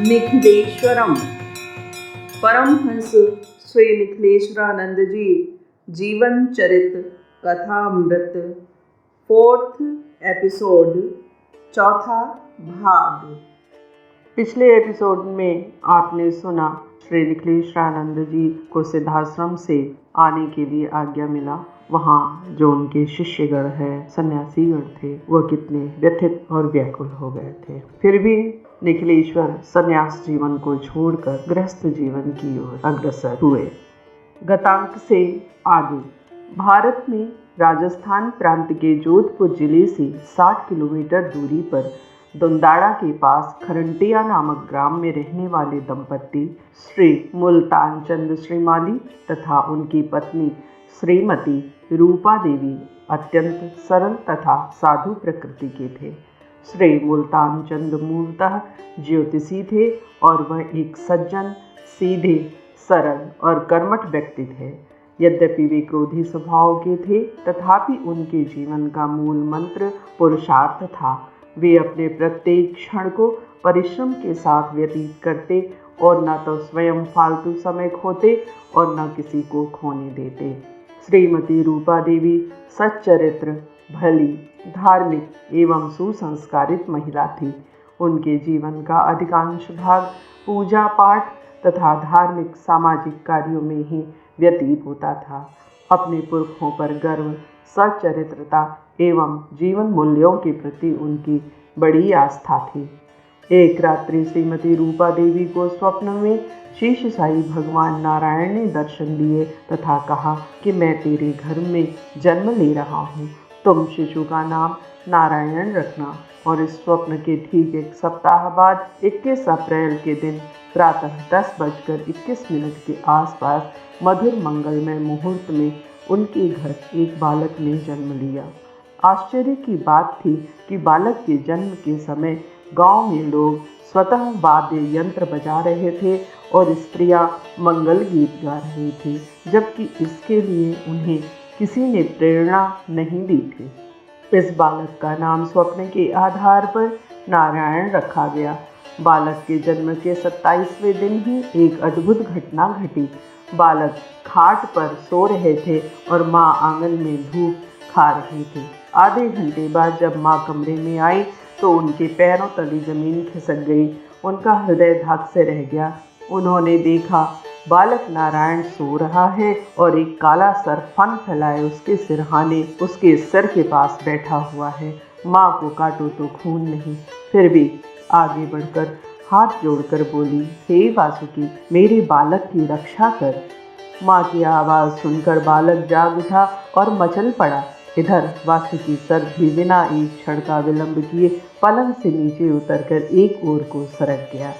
निखिलेश्वरम। परमहंस श्री निखिलेश्वरानंद जी जीवन चरित कथामृत 4th episode, चौथा भाग। पिछले एपिसोड में आपने सुना श्री निखिलेश्वरानंद जी को सिद्धाश्रम से आने के लिए आज्ञा मिला। वहाँ जो उनके शिष्यगण है, सन्यासीगण थे, वह कितने व्यथित और व्याकुल हो गए थे। फिर भी निखिलेश्वर सन्यास जीवन को छोड़कर गृहस्थ जीवन की ओर अग्रसर हुए। गतांक से आगे भारत में राजस्थान प्रांत के जोधपुर जिले से 60 किलोमीटर दूरी पर दुंदाड़ा के पास खरंटिया नामक ग्राम में रहने वाले दंपत्ति श्री मुल्तान चंद श्रीमाली तथा उनकी पत्नी श्रीमती रूपा देवी अत्यंत सरल तथा साधु प्रकृति के थे। श्री मुल्तान चंद मूलतः ज्योतिषी थे और वह एक सज्जन, सीधे, सरल और कर्मठ व्यक्ति थे। यद्यपि वे क्रोधी स्वभाव के थे, तथापि उनके जीवन का मूल मंत्र पुरुषार्थ था। वे अपने प्रत्येक क्षण को परिश्रम के साथ व्यतीत करते और न तो स्वयं फालतू समय खोते और न किसी को खोने देते। श्रीमती रूपा देवी सच्चरित्र, भली, धार्मिक एवं सुसंस्कारित महिला थी। उनके जीवन का अधिकांश भाग पूजा पाठ तथा धार्मिक सामाजिक कार्यों में ही व्यतीत होता था। अपने पुरखों पर गर्व, सच्चरित्रता एवं जीवन मूल्यों के प्रति उनकी बड़ी आस्था थी। एक रात्रि श्रीमती रूपा देवी को स्वप्न में शेषशाही भगवान नारायण ने दर्शन दिए तथा कहा कि मैं तेरे घर में जन्म ले रहा हूँ, तुम शिशु का नाम नारायण रखना। और इस स्वप्न के ठीक एक सप्ताह बाद 21 अप्रैल के दिन प्रातः 10:21 के आसपास मधुर मंगलमय मुहूर्त में उनके घर एक बालक ने जन्म लिया। आश्चर्य की बात थी कि बालक के जन्म के समय गांव में लोग स्वतः वाद्य यंत्र बजा रहे थे और स्त्रियां मंगल गीत गा रही थी, जबकि इसके लिए उन्हें किसी ने प्रेरणा नहीं दी थी। इस बालक का नाम स्वप्न के आधार पर नारायण रखा गया। बालक के जन्म के 27वें दिन ही एक अद्भुत घटना घटी। बालक खाट पर सो रहे थे और माँ आंगन में धूप खा रही थी। आधे घंटे बाद जब माँ कमरे में आई तो उनके पैरों तले जमीन खिसक गई। उनका हृदय धक से रह गया। उन्होंने देखा बालक नारायण सो रहा है और एक काला सर्प फन फैलाए उसके सिरहाने उसके सिर के पास बैठा हुआ है। माँ को काटो तो खून नहीं, फिर भी आगे बढ़कर हाथ जोड़कर बोली, हे वासुकी, मेरे बालक की रक्षा कर। माँ की आवाज़ सुनकर बालक जाग उठा और मचल पड़ा। इधर वासुकी सर भी बिना एक क्षण का विलंब किए पलंग से नीचे उतरकर एक ओर को सरक गया।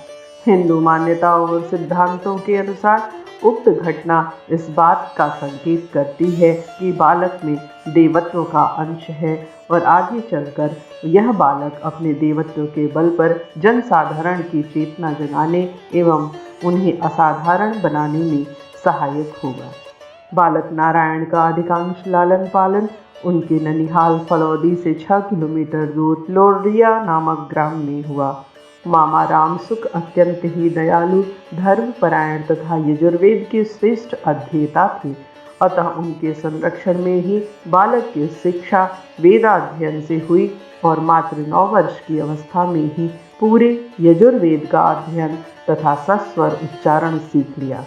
हिंदू मान्यताओं और सिद्धांतों के अनुसार उक्त घटना इस बात का संकेत करती है कि बालक में देवत्व का अंश है और आगे चलकर यह बालक अपने देवत्व के बल पर जनसाधारण की चेतना जगाने एवं उन्हें असाधारण बनाने में सहायक होगा। बालक नारायण का अधिकांश लालन पालन उनके ननिहाल फलौदी से 6 किलोमीटर दूर लोरिया नामक ग्राम में हुआ। मामा रामसुख अत्यंत ही दयालु, धर्मपरायण तथा यजुर्वेद के श्रेष्ठ अध्येता थे। अतः उनके संरक्षण में ही बालक की शिक्षा वेदाध्ययन से हुई और मात्र 9 वर्ष की अवस्था में ही पूरे यजुर्वेद का अध्ययन तथा सस्वर उच्चारण सीख लिया।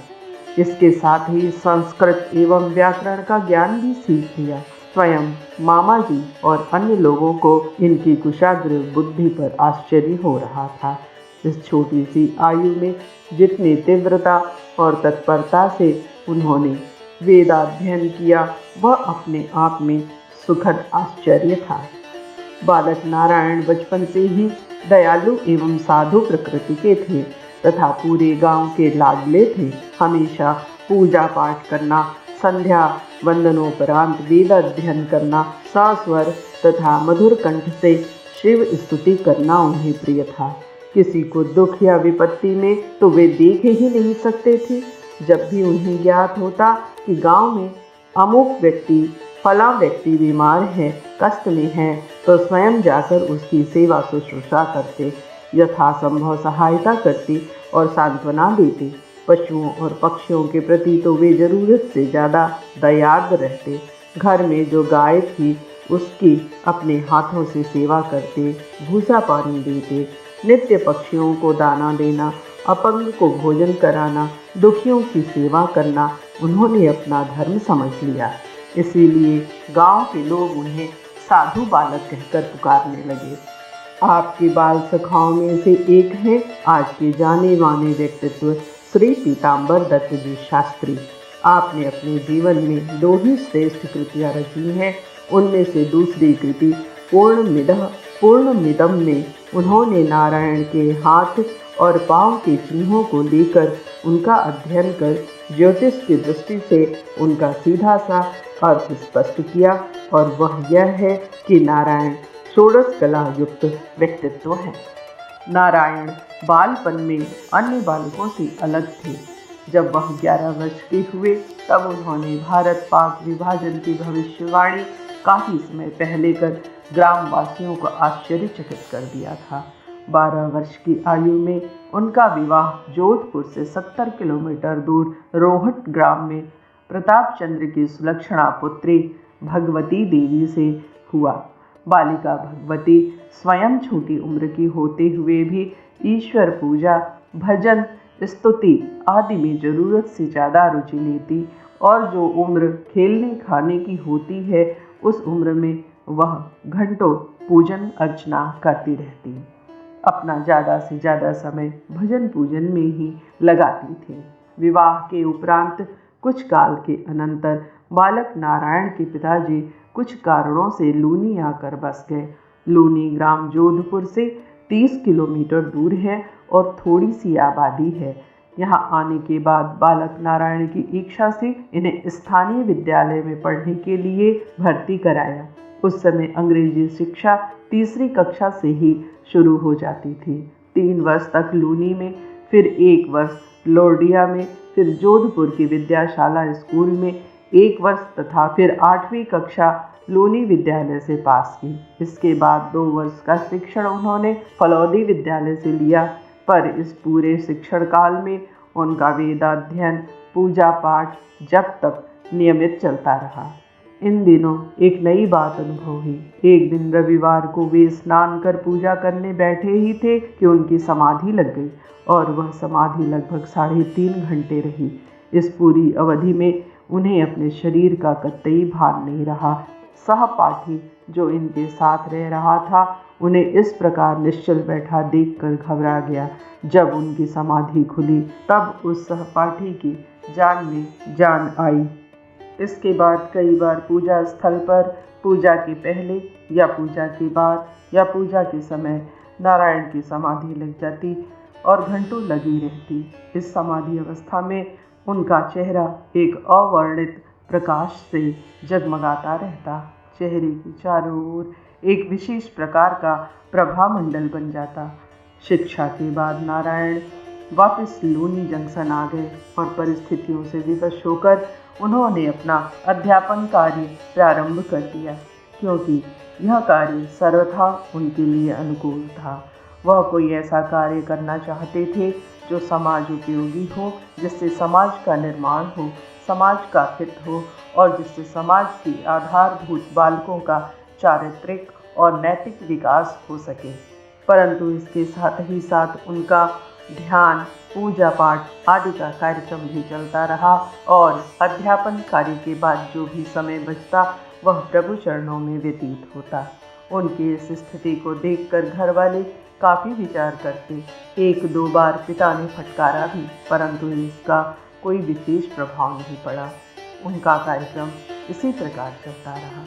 इसके साथ ही संस्कृत एवं व्याकरण का ज्ञान भी सीख लिया। स्वयं मामा जी और अन्य लोगों को इनकी कुशाग्र बुद्धि पर आश्चर्य हो रहा था। इस छोटी सी आयु में जितनी तीव्रता और तत्परता से उन्होंने वेदाध्ययन किया, वह अपने आप में सुखद आश्चर्य था। बालक नारायण बचपन से ही दयालु एवं साधु प्रकृति के थे तथा पूरे गांव के लाडले थे। हमेशा पूजा पाठ करना, संध्या वंदनोपरांत वेद अध्ययन करना, सास्वर तथा मधुर कंठ से शिव स्तुति करना उन्हें प्रिय था। किसी को दुख या विपत्ति में तो वे देख ही नहीं सकते थे। जब भी उन्हें ज्ञात होता कि गांव में अमुक व्यक्ति, फला व्यक्ति बीमार है, कष्ट में है, तो स्वयं जाकर उसकी सेवा शुश्रूषा करते। यथासंभव सहायता करते और सांत्वना देते। पशुओं और पक्षियों के प्रति तो वे ज़रूरत से ज़्यादा दयार्द रहते। घर में जो गाय थी उसकी अपने हाथों से सेवा करते, भूसा पानी देते, नित्य पक्षियों को दाना देना, अपंग को भोजन कराना, दुखियों की सेवा करना उन्होंने अपना धर्म समझ लिया। इसीलिए गांव के लोग उन्हें साधु बालक कहकर पुकारने लगे। आपके बाल सखाओं में से एक हैं आज के जाने माने व्यक्तित्व श्री पीताम्बर दत्त जी शास्त्री। आपने अपने जीवन में 2 ही श्रेष्ठ कृतियाँ रची हैं। उनमें से दूसरी कृति पूर्णमिदम में उन्होंने नारायण के हाथ और पांव के चिन्हों को लेकर उनका अध्ययन कर ज्योतिष की दृष्टि से उनका सीधा सा अर्थ स्पष्ट किया, और वह यह है कि नारायण षोडश कला युक्त व्यक्तित्व है। नारायण बालपन में अन्य बालकों से अलग थे। जब वह 11 वर्ष के हुए तब उन्होंने भारत पाक विभाजन की भविष्यवाणी काफ़ी समय पहले कर ग्रामवासियों को आश्चर्यचकित कर दिया था। 12 वर्ष की आयु में उनका विवाह जोधपुर से 70 किलोमीटर दूर रोहट ग्राम में प्रताप चंद्र की सुलक्षणा पुत्री भगवती देवी से हुआ। बालिका भगवती स्वयं छोटी उम्र की होते हुए भी ईश्वर पूजा, भजन, स्तुति आदि में ज़रूरत से ज़्यादा रुचि लेती, और जो उम्र खेलने खाने की होती है उस उम्र में वह घंटों पूजन अर्चना करती रहती। अपना ज़्यादा से ज़्यादा समय भजन पूजन में ही लगाती थी। विवाह के उपरांत कुछ काल के अनंतर बालक नारायण के पिताजी कुछ कारणों से लूनी आकर बस गए। लूनी ग्राम जोधपुर से 30 किलोमीटर दूर है और थोड़ी सी आबादी है। यहाँ आने के बाद बालक नारायण की इच्छा से इन्हें स्थानीय विद्यालय में पढ़ने के लिए भर्ती कराया। उस समय अंग्रेजी शिक्षा तीसरी कक्षा से ही शुरू हो जाती थी। 3 वर्ष तक लूनी में, फिर 1 वर्ष लोर्डिया में, फिर जोधपुर की विद्याशाला स्कूल में 1 वर्ष तथा फिर 8वीं कक्षा लूनी विद्यालय से पास की। इसके बाद 2 वर्ष का शिक्षण उन्होंने फलौदी विद्यालय से लिया, पर इस पूरे शिक्षण काल में उनका वेदाध्ययन, पूजा पाठ, जप तप नियमित चलता रहा। इन दिनों एक नई बात अनुभव हुई। एक दिन रविवार को वे स्नान कर पूजा करने बैठे ही थे कि उनकी समाधि लग गई, और वह समाधि लगभग 3.5 घंटे रही। इस पूरी अवधि में उन्हें अपने शरीर का कतई भान नहीं रहा। सहपाठी जो इनके साथ रह रहा था उन्हें इस प्रकार निश्चल बैठा देखकर घबरा गया। जब उनकी समाधि खुली तब उस सहपाठी की जान में जान आई। इसके बाद कई बार पूजा स्थल पर पूजा के पहले या पूजा के बाद या पूजा के समय नारायण की समाधि लग जाती और घंटों लगी रहती। इस समाधि अवस्था में उनका चेहरा एक अवर्णित प्रकाश से जगमगाता रहता। चेहरे की चारों ओर एक विशेष प्रकार का प्रभामंडल बन जाता। शिक्षा के बाद नारायण वापस लूनी जंक्शन आ गए और परिस्थितियों से विवश होकर उन्होंने अपना अध्यापन कार्य प्रारंभ कर दिया, क्योंकि यह कार्य सर्वथा उनके लिए अनुकूल था। वह कोई ऐसा कार्य करना चाहते थे जो समाज उपयोगी हो, जिससे समाज का निर्माण हो, समाज का हित हो और जिससे समाज की आधारभूत बालकों का चारित्रिक और नैतिक विकास हो सके। परंतु इसके साथ ही साथ उनका ध्यान, पूजा पाठ आदि का कार्यक्रम भी चलता रहा, और अध्यापन कार्य के बाद जो भी समय बचता वह प्रभु चरणों में व्यतीत होता। उनकी इस स्थिति को देखकर घर वाले काफ़ी विचार करते। 1-2 बार पिता ने फटकारा भी, परंतु इसका कोई विशेष प्रभाव नहीं पड़ा। उनका कार्यक्रम इसी प्रकार चलता रहा।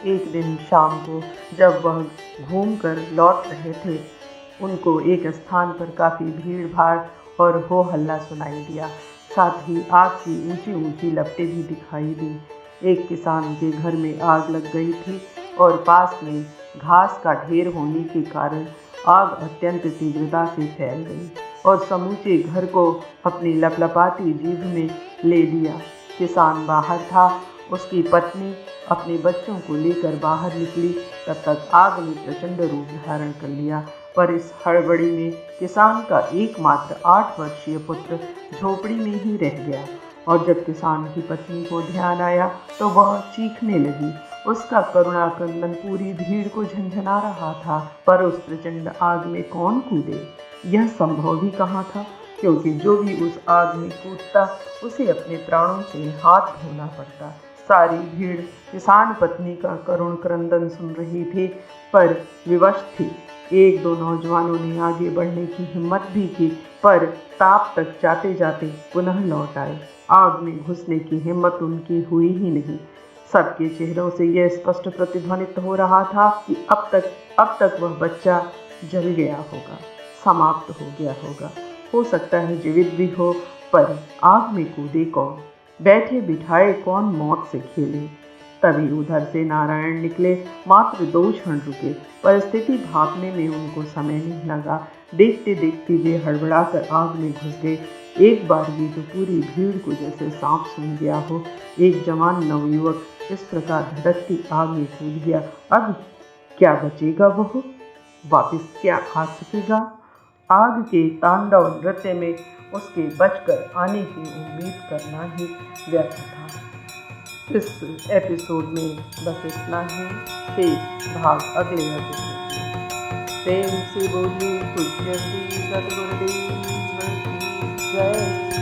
एक दिन शाम को जब वह घूमकर लौट रहे थे, उनको एक स्थान पर काफ़ी भीड़ भाड़ और हो हल्ला सुनाई दिया। साथ ही आग की ऊंची ऊंची लपटें भी दिखाई दी। एक किसान के घर में आग लग गई थी और पास में घास का ढेर होने के कारण आग अत्यंत तीव्रता से फैल गई और समूचे घर को अपनी लपलपाती जीभ में ले लिया। किसान बाहर था, उसकी पत्नी अपने बच्चों को लेकर बाहर निकली, तब तक आग ने प्रचंड रूप धारण कर लिया। पर इस हड़बड़ी में किसान का एकमात्र 8 वर्षीय पुत्र झोपड़ी में ही रह गया। और जब किसान की पत्नी को ध्यान आया तो वह चीखने लगी। उसका करुणा क्रंदन पूरी भीड़ को झंझना रहा था। पर उस प्रचंड आग में कौन कूदे, यह संभव भी कहाँ था, क्योंकि जो भी उस आग में कूदता उसे अपने प्राणों से हाथ धोना पड़ता। सारी भीड़ किसान पत्नी का करुण क्रंदन सुन रही थी, पर विवश थी। एक दो नौजवानों ने आगे बढ़ने की हिम्मत भी की, पर ताप तक जाते जाते पुनः लौट आए। आग में घुसने की हिम्मत उनकी हुई ही नहीं। सबके चेहरों से यह स्पष्ट प्रतिध्वनित हो रहा था कि अब तक वह बच्चा जल गया होगा, समाप्त हो गया होगा। हो सकता है जीवित भी हो, पर आग में कूदे कौन, बैठे बिठाए कौन मौत से खेले। तभी उधर से नारायण निकले। मात्र 2 क्षण रुके, पर स्थिति भांपने में उनको समय नहीं लगा। देखते देखते वे हड़बड़ाकर आग में घुस गए। एक बार भी तो पूरी भीड़ को जैसे सांप सूंघ गया हो। एक जवान नवयुवक इस प्रकार धड़कती आग में कूद गया। अब क्या बचेगा वह, वापिस क्या आ सकेगा? आग के तांडव नृत्य में उसके बचकर आने की उम्मीद करना ही व्यर्थ था। इस एपिसोड में बस इतना ही। शेष भाग अगले एपिसोड में। प्रेम से बोलिए पूज्य श्री सद्गुरुदेव की जय।